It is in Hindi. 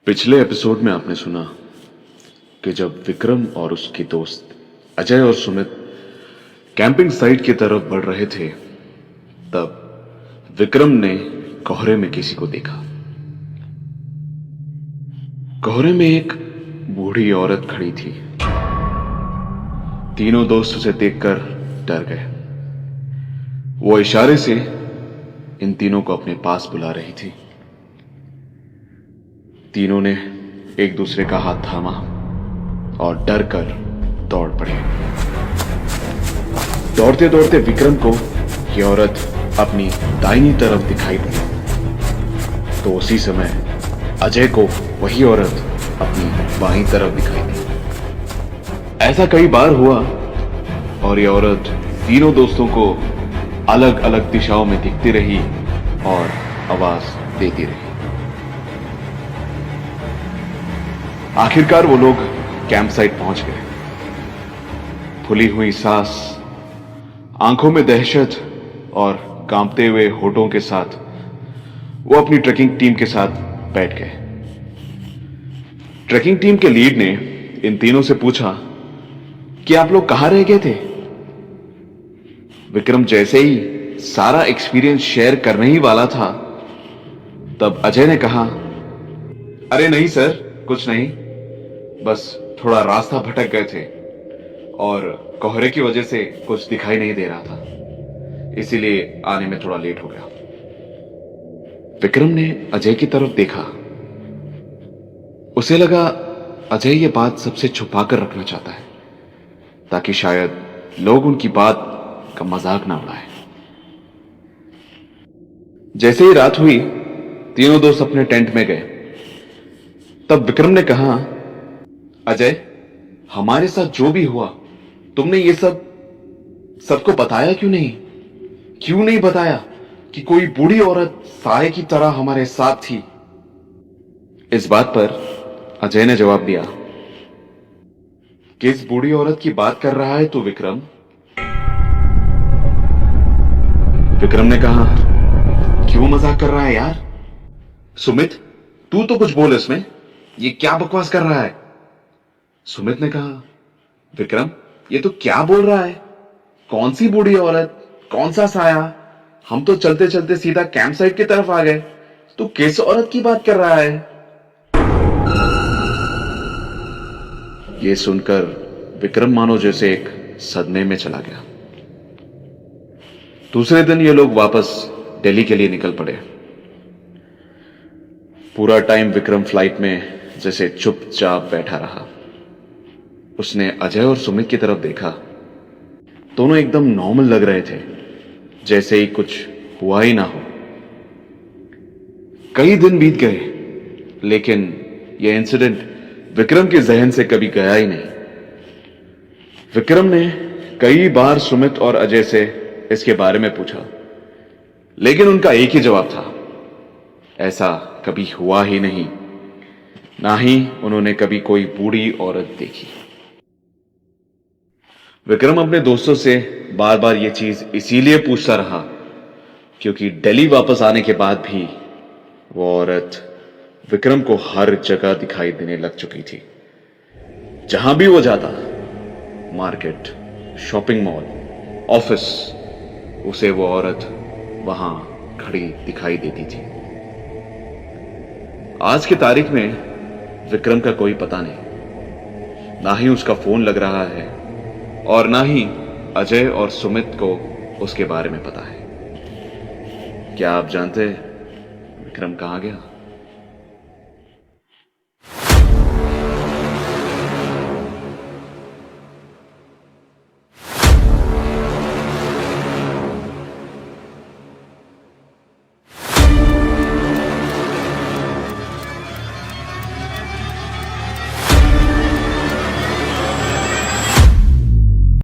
पिछले एपिसोड में आपने सुना कि जब विक्रम और उसके दोस्त अजय और सुमित कैंपिंग साइट की तरफ बढ़ रहे थे, तब विक्रम ने कोहरे में किसी को देखा। कोहरे में एक बूढ़ी औरत खड़ी थी। तीनों दोस्त उसे देखकर डर गए। वो इशारे से इन तीनों को अपने पास बुला रही थी। तीनों ने एक दूसरे का हाथ थामा और डर कर दौड़ पड़े। दौड़ते दौड़ते विक्रम को यह औरत अपनी दाहिनी तरफ दिखाई दी, तो उसी समय अजय को वही औरत अपनी बाईं तरफ दिखाई दी। ऐसा कई बार हुआ और यह औरत तीनों दोस्तों को अलग अलग दिशाओं में दिखती रही और आवाज देती रही। आखिरकार वो लोग कैंप साइट पहुंच गए। फुली हुई सांस, आंखों में दहशत और कांपते हुए होठों के साथ वो अपनी ट्रेकिंग टीम के साथ बैठ गए। ट्रेकिंग टीम के लीड ने इन तीनों से पूछा कि आप लोग कहां रह गए थे। विक्रम जैसे ही सारा एक्सपीरियंस शेयर करने ही वाला था, तब अजय ने कहा, अरे नहीं सर, कुछ नहीं, बस थोड़ा रास्ता भटक गए थे और कोहरे की वजह से कुछ दिखाई नहीं दे रहा था, इसीलिए आने में थोड़ा लेट हो गया। विक्रम ने अजय की तरफ देखा। उसे लगा अजय ये बात सबसे छुपा कर रखना चाहता है, ताकि शायद लोग उनकी बात का मजाक ना उड़ाए। जैसे ही रात हुई, तीनों दोस्त अपने टेंट में गए। तब विक्रम ने कहा, अजय, हमारे साथ जो भी हुआ, तुमने ये सबको बताया क्यों नहीं? क्यों नहीं बताया कि कोई बूढ़ी औरत साए की तरह हमारे साथ थी? इस बात पर अजय ने जवाब दिया, किस बूढ़ी औरत की बात कर रहा है तू विक्रम? विक्रम ने कहा, क्यों मजाक कर रहा है यार? सुमित, तू तो कुछ बोल इसमें, ये क्या बकवास कर रहा है? सुमित ने कहा, विक्रम, ये तो क्या बोल रहा है? कौन सी बूढ़ी औरत, कौन सा साया? हम तो चलते चलते सीधा कैंप साइट की तरफ आ गए। तू किस औरत की बात कर रहा है? यह सुनकर विक्रम मानो जैसे एक सदमे में चला गया। दूसरे दिन ये लोग वापस दिल्ली के लिए निकल पड़े। पूरा टाइम विक्रम फ्लाइट में जैसे चुपचाप बैठा रहा। उसने अजय और सुमित की तरफ देखा। दोनों एकदम नॉर्मल लग रहे थे, जैसे ही कुछ हुआ ही ना हो। कई दिन बीत गए, लेकिन यह इंसिडेंट विक्रम के जहन से कभी गया ही नहीं। विक्रम ने कई बार सुमित और अजय से इसके बारे में पूछा, लेकिन उनका एक ही जवाब था, ऐसा कभी हुआ ही नहीं, ना ही उन्होंने कभी कोई बूढ़ी औरत देखी। विक्रम अपने दोस्तों से बार बार यह चीज इसीलिए पूछता रहा क्योंकि दिल्ली वापस आने के बाद भी वो औरत विक्रम को हर जगह दिखाई देने लग चुकी थी। जहां भी वो जाता, मार्केट, शॉपिंग मॉल, ऑफिस, उसे वो औरत वहां खड़ी दिखाई देती थी। आज की तारीख में विक्रम का कोई पता नहीं, ना ही उसका फोन लग रहा है और ना ही अजय और सुमित को उसके बारे में पता है। क्या आप जानते हैं विक्रम कहां गया?